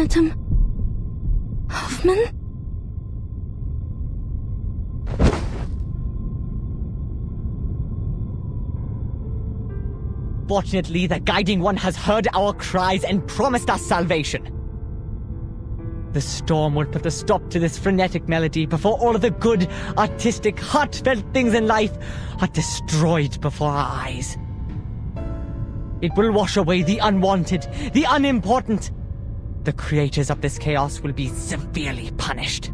Madam Hoffman? Fortunately, the Guiding One has heard our cries and promised us salvation. The storm will put a stop to this frenetic melody before all of the good, artistic, heartfelt things in life are destroyed before our eyes. It will wash away the unwanted, the unimportant. The creators of this chaos will be severely punished.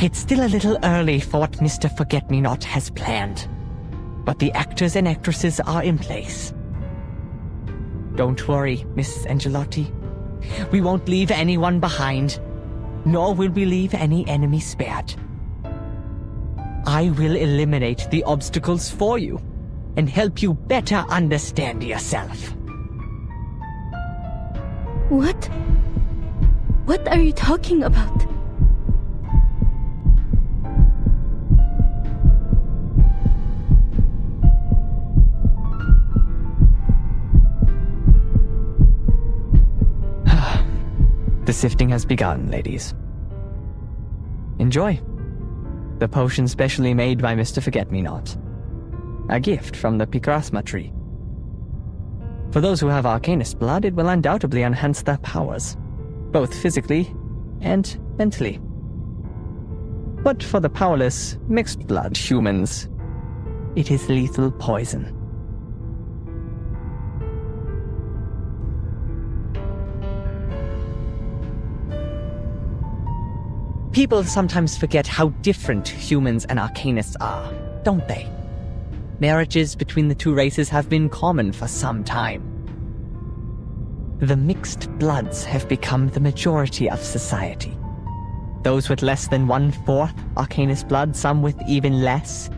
It's still a little early for what Mr. Forget-Me-Not has planned, but the actors and actresses are in place. Don't worry, Mrs. Angelotti. We won't leave anyone behind, nor will we leave any enemy spared. I will eliminate the obstacles for you and help you better understand yourself. What? What are you talking about? The sifting has begun, ladies. Enjoy. The potion specially made by Mr. Forget-Me-Not. A gift from the Picrasma tree. For those who have Arcanist blood, it will undoubtedly enhance their powers, both physically and mentally. But for the powerless, mixed blood humans, it is lethal poison. People sometimes forget how different humans and Arcanists are, don't they? Marriages between the two races have been common for some time. The mixed bloods have become the majority of society. Those with less than 1/4 Arcanist blood, some with even less,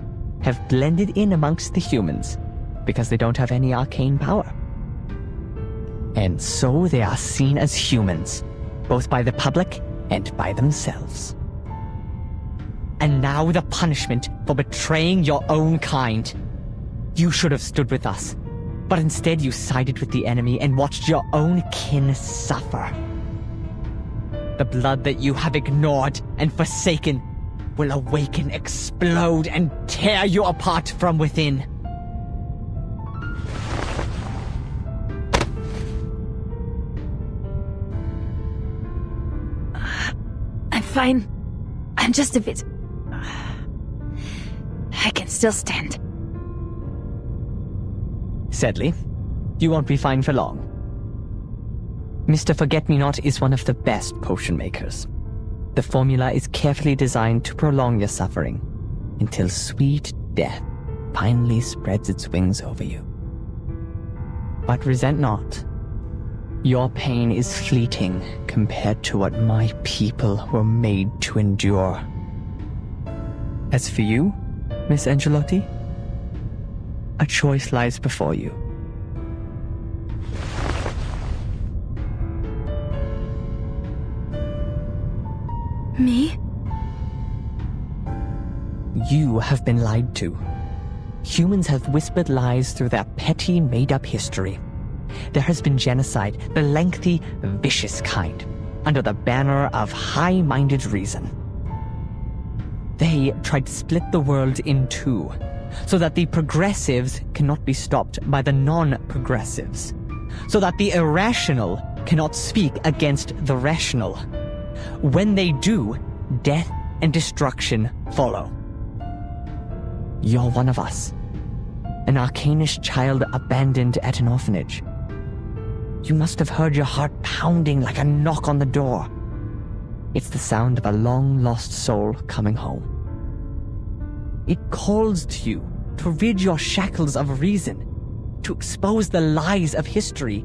have blended in amongst the humans because they don't have any arcane power. And so they are seen as humans, both by the public and by themselves. And now the punishment for betraying your own kind. You should have stood with us, but instead you sided with the enemy and watched your own kin suffer. The blood that you have ignored and forsaken will awaken, explode, and tear you apart from within. I'm fine. I'm just a bit... I can still stand. Sadly, you won't be fine for long. Mr. Forget-Me-Not is one of the best potion makers. The formula is carefully designed to prolong your suffering until sweet death finally spreads its wings over you. But resent not. Your pain is fleeting compared to what my people were made to endure. As for you, Miss Angelotti, a choice lies before you. Me? You have been lied to. Humans have whispered lies through their petty, made-up history. There has been genocide, the lengthy, vicious kind, under the banner of high-minded reason. They tried to split the world in two, so that the progressives cannot be stopped by the non-progressives, so that the irrational cannot speak against the rational. When they do, death and destruction follow. You're one of us, an Arcanist child abandoned at an orphanage. You must have heard your heart pounding like a knock on the door. It's the sound of a long-lost soul coming home. It calls to you to rid your shackles of reason, to expose the lies of history,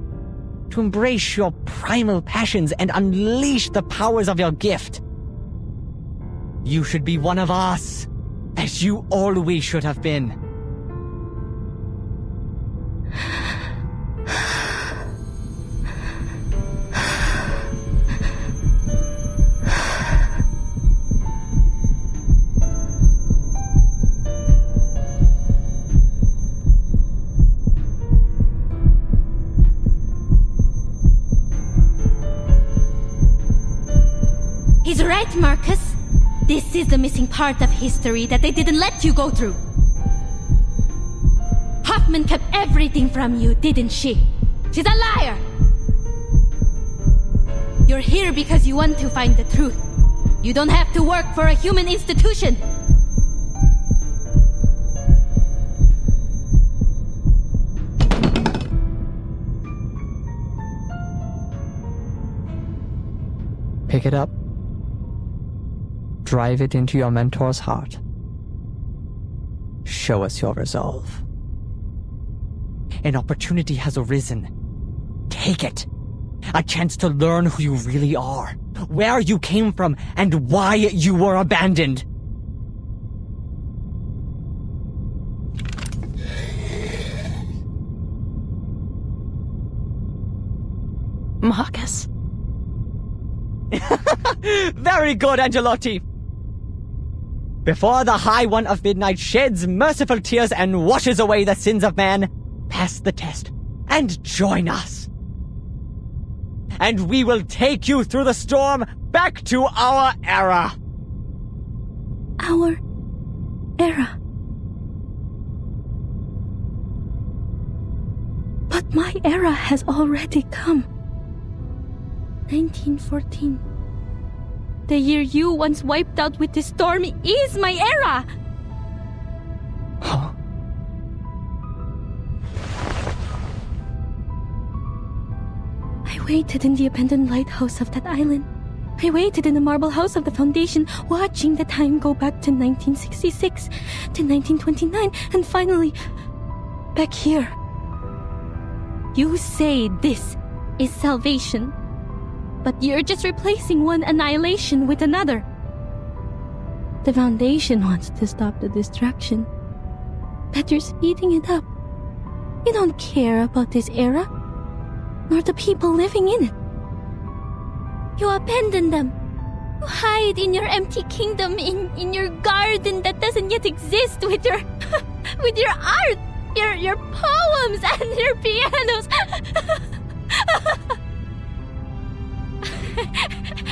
to embrace your primal passions and unleash the powers of your gift. You should be one of us, as you always should have been. right, Marcus. This is the missing part of history that they didn't let you go through. Hoffman kept everything from you, didn't she? She's a liar! You're here because you want to find the truth. You don't have to work for a human institution. Pick it up. Drive it into your mentor's heart. Show us your resolve. An opportunity has arisen. Take it. A chance to learn who you really are, where you came from, and why you were abandoned. Marcus. Very good, Angelotti. Before the High One of Midnight sheds merciful tears and washes away the sins of man, pass the test and join us. And we will take you through the storm back to our era. Our era. But my era has already come. 1914. The year you once wiped out with this storm is my era! Huh? I waited in the abandoned lighthouse of that island. I waited in the marble house of the Foundation, watching the time go back to 1966, to 1929, and finally, back here. You say this is salvation, but you're just replacing one annihilation with another. The Foundation wants to stop the destruction, but you're speeding it up. You don't care about this era, nor the people living in it. You abandon them. You hide in your empty kingdom, in your garden that doesn't yet exist, with your with your art, your poems and your pianos.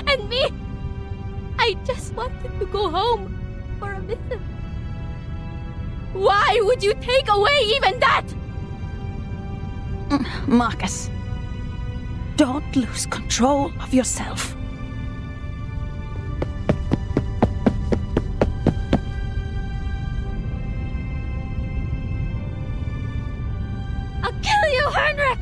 And me, I just wanted to go home for a visit. Why would you take away even that? Marcus, don't lose control of yourself. I'll kill you, Heinrich!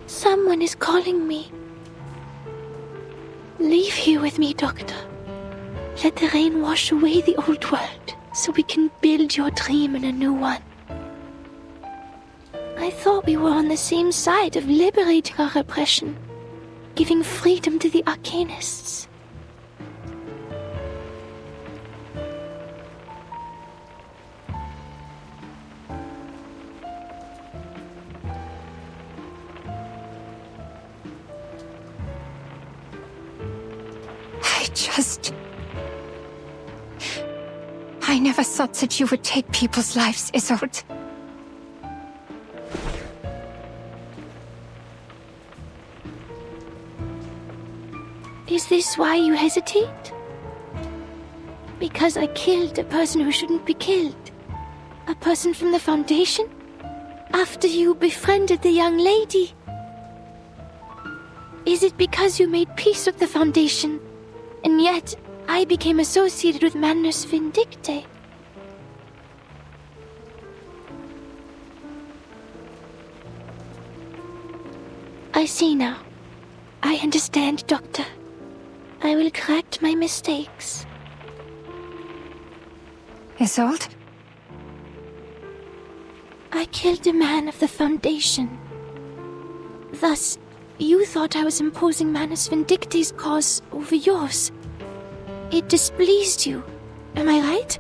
Someone is calling me. Leave here with me, Doctor. Let the rain wash away the old world, so we can build your dream in a new one. I thought we were on the same side of liberating our repression, giving freedom to the Arcanists. I never thought that you would take people's lives, Isolde. Is this why you hesitate? Because I killed a person who shouldn't be killed? A person from the Foundation? After you befriended the young lady? Is it because you made peace with the Foundation, and yet I became associated with Manus Vindicte? I see now. I understand, Doctor. I will correct my mistakes. Isolde? I killed a man of the Foundation. Thus, you thought I was imposing Manus Vindicte's cause over yours. It displeased you, am I right?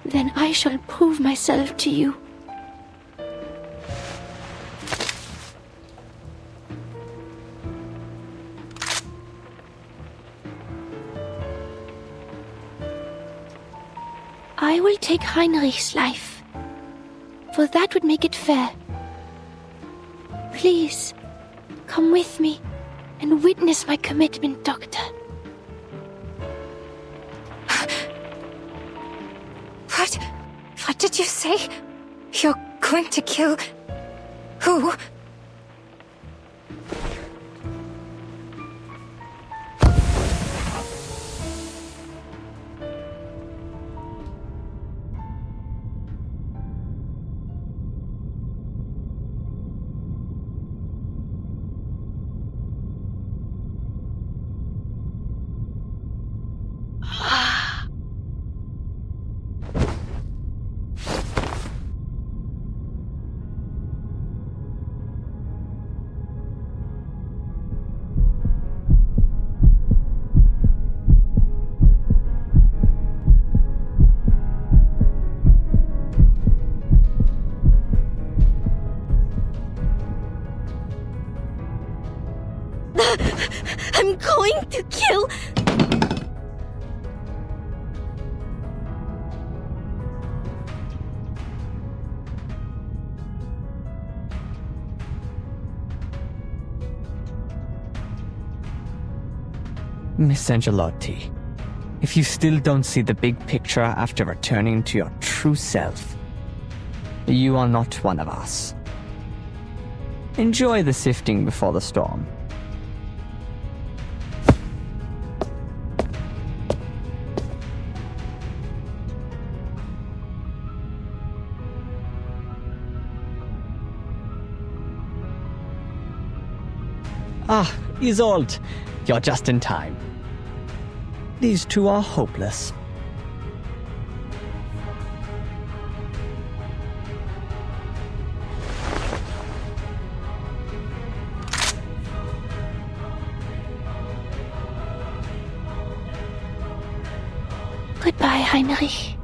Then I shall prove myself to you. I will take Heinrich's life, for that would make it fair. Please, come with me and witness my commitment, Doctor. What did you say? You're going to kill... who? I'm going to kill... Miss Angelotti, if you still don't see the big picture after returning to your true self, you are not one of us. Enjoy the sifting before the storm. Ah, Isolde, you're just in time. These two are hopeless. Goodbye, Heinrich.